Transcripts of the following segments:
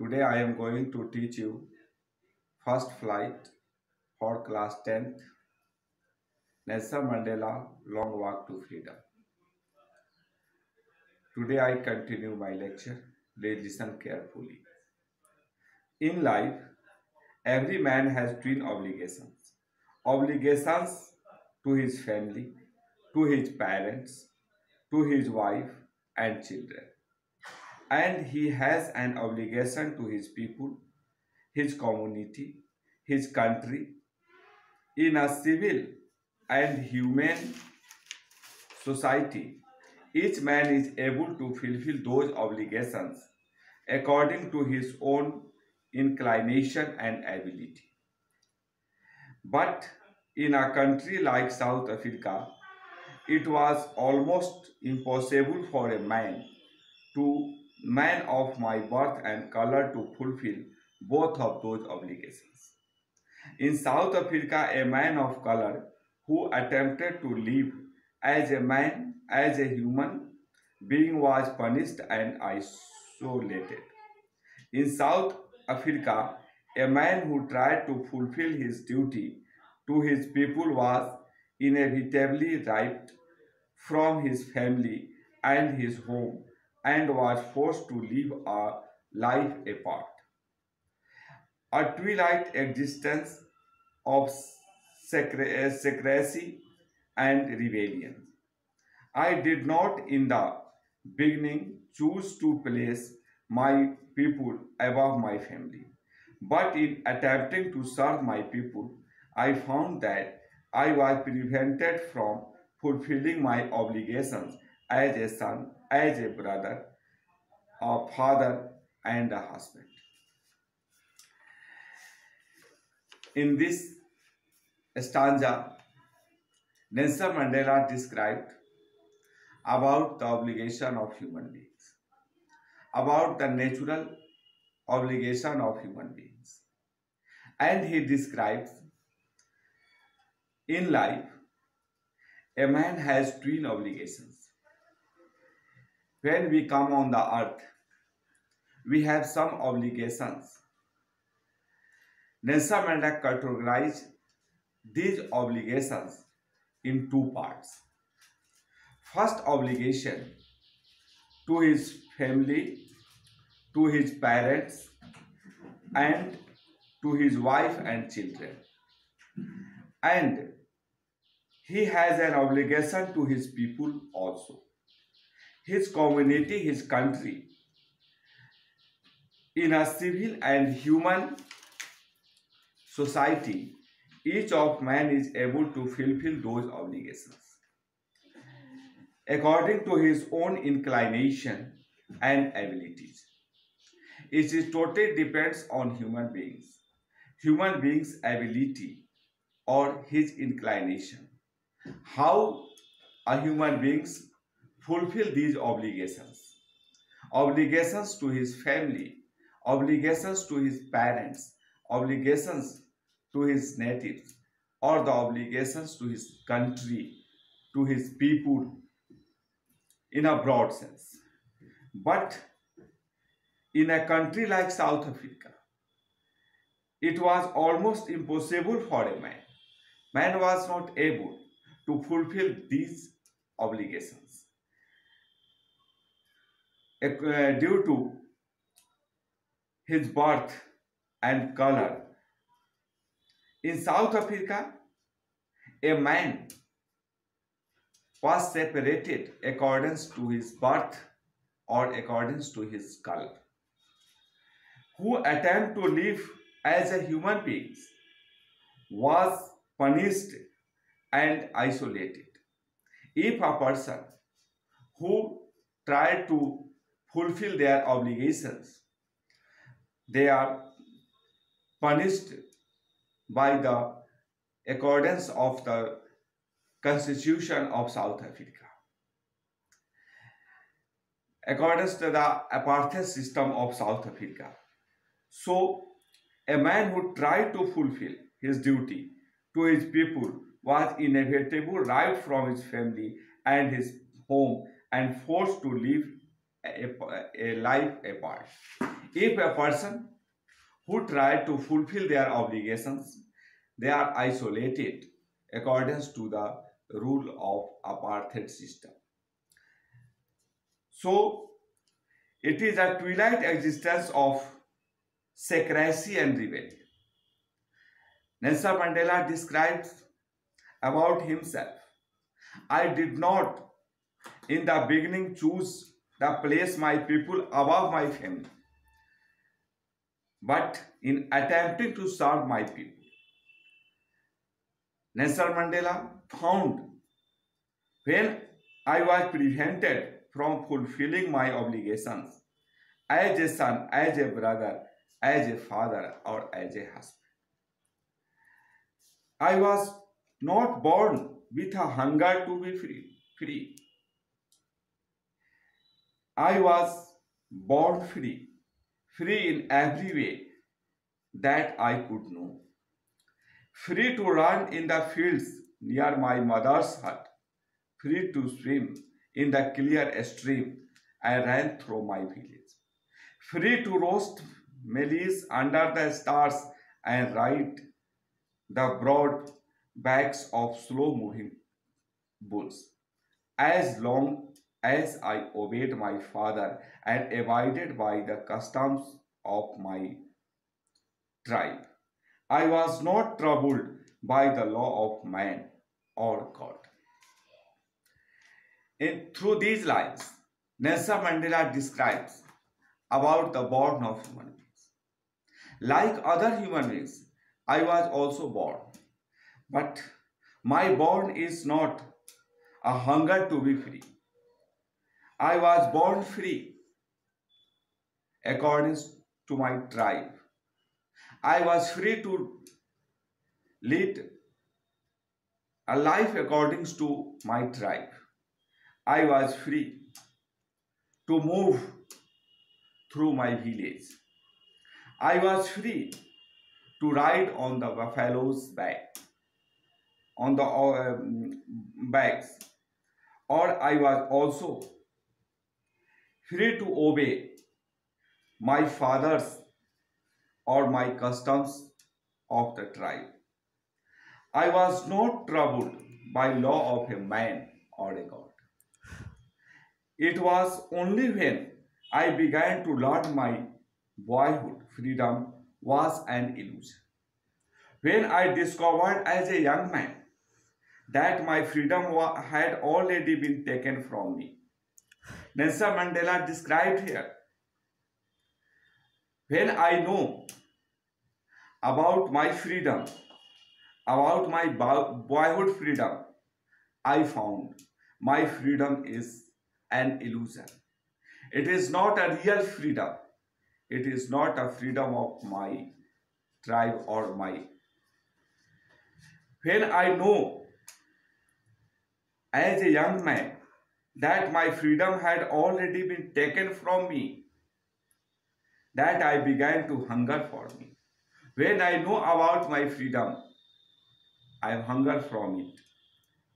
Today I am going to teach you first flight for class 10th Nelson Mandela Long Walk to Freedom. Today I continue my lecture. Please listen carefully. In life, every man has twin obligations. Obligations to his family, to his parents, to his wife and children. And he has an obligation to his people, his community, his country. In a civil and humane society, each man is able to fulfill those obligations according to his own inclination and ability. But in a country like South Africa, it was almost impossible for a man of my birth and color to fulfill both of those obligations. In South Africa, a man of color who attempted to live as a man, as a human being was punished and isolated. In South Africa, a man who tried to fulfill his duty to his people was inevitably ripped from his family and his home and was forced to live a life apart. A twilight existence of secrecy and rebellion. I did not in the beginning choose to place my people above my family, but in attempting to serve my people, I found that I was prevented from fulfilling my obligations as a son, as a brother, a father, and a husband. In this stanza, Nelson Mandela described about the obligation of human beings, about the natural obligation of human beings. And he describes in life, a man has twin obligations. When we come on the earth, we have some obligations. Nelson Mandela categorized these obligations in two parts. First obligation to his family, to his parents, and to his wife and children. And he has an obligation to his people also, his community, his country. In a civil and human society, each of man is able to fulfill those obligations according to his own inclination and abilities. It is totally depends on human beings' ability or his inclination. How a human beings fulfill these obligations. Obligations to his family, obligations to his parents, obligations to his natives, or the obligations to his country, to his people in a broad sense. But in a country like South Africa, it was almost impossible for a man. Man was not able to fulfill these obligations due to his birth and color. In South Africa, a man was separated according to his birth or according to his color. Who attempt to live as a human being was punished and isolated. If a person who tried to fulfill their obligations, they are punished by the accordance of the Constitution of South Africa. According to the apartheid system of South Africa. So, a man who tried to fulfill his duty to his people was inevitable right from his family and his home and forced to live a life apart. If a person who try to fulfill their obligations, they are isolated according to the rule of apartheid system. So it is a twilight existence of secrecy and rebellion. Nelson Mandela describes about himself, I did not in the beginning choose the place my people above my family, but in attempting to serve my people, Nelson Mandela found when I was prevented from fulfilling my obligations as a son, as a brother, as a father, or as a husband. I was not born with a hunger to be free. I was born free in every way that I could know. Free to run in the fields near my mother's hut, free to swim in the clear stream I ran through my village, free to roast maize under the stars and ride the broad backs of slow-moving bulls, as long as I obeyed my father and abided by the customs of my tribe. I was not troubled by the law of man or God. Through these lines, Nelson Mandela describes about the born of human beings. Like other human beings, I was also born, but my born is not a hunger to be free. I was born free according to my tribe. I was free to lead a life according to my tribe. I was free to move through my village. I was free to ride on the buffalo's back, on the backs, or I was also free to obey my father's or my customs of the tribe. I was not troubled by law of a man or a God. It was only when I began to learn my boyhood freedom was an illusion. When I discovered as a young man that my freedom had already been taken from me. Nelson Mandela described here, when I know about my freedom, about my boyhood freedom, I found my freedom is an illusion. It is not a real freedom. It is not a freedom of my tribe or my. When I know as a young man that my freedom had already been taken from me, that I began to hunger for me. When I know about my freedom, I hunger from it.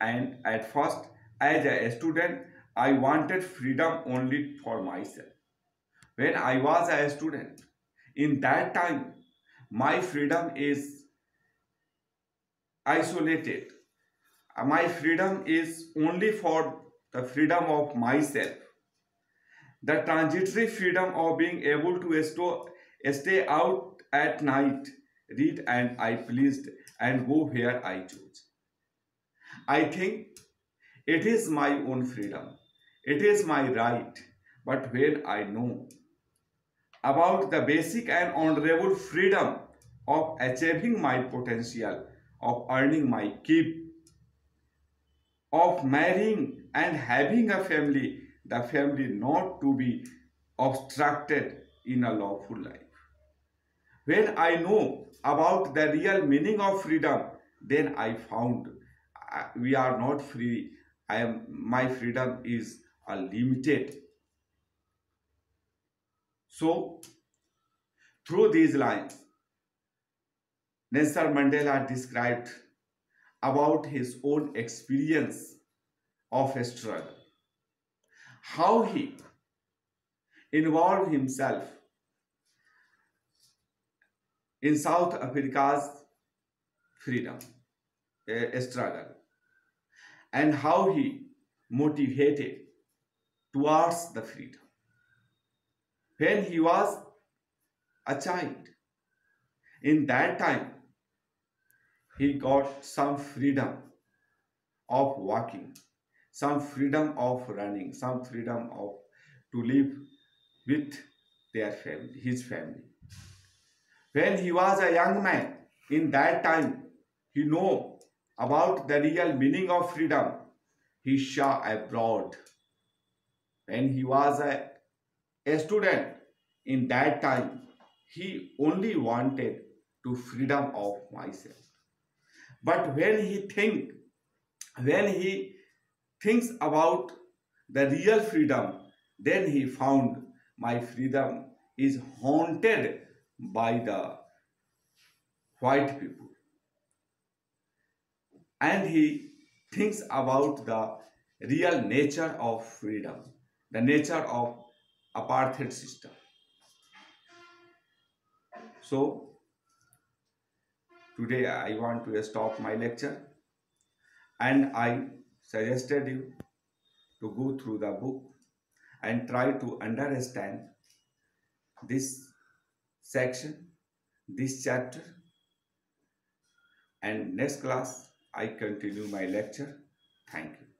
And at first, as a student, I wanted freedom only for myself. When I was a student, in that time, my freedom is isolated. My freedom is only for the freedom of myself. The transitory freedom of being able to stay out at night, read and I pleased, and go where I choose. I think it is my own freedom. It is my right. But when I know about the basic and honorable freedom of achieving my potential, of earning my keep, of marrying and having a family, the family not to be obstructed in a lawful life. When I know about the real meaning of freedom, then I found we are not free. My freedom is limited. So, through these lines, Nelson Mandela described about his own experience of a struggle, how he involved himself in South Africa's freedom struggle, and how he motivated towards the freedom. When he was a child, in that time, he got some freedom of walking, some freedom of running, some freedom of to live with their family, his family. When he was a young man, in that time, he know about the real meaning of freedom. He saw abroad. When he was a student, in that time, he only wanted to freedom of myself. But when he thinks about the real freedom, then he found my freedom is haunted by the white people. And he thinks about the real nature of freedom, the nature of apartheid system. So today I want to stop my lecture, and I suggested you to go through the book and try to understand this section, this chapter, and next class I continue my lecture. Thank you.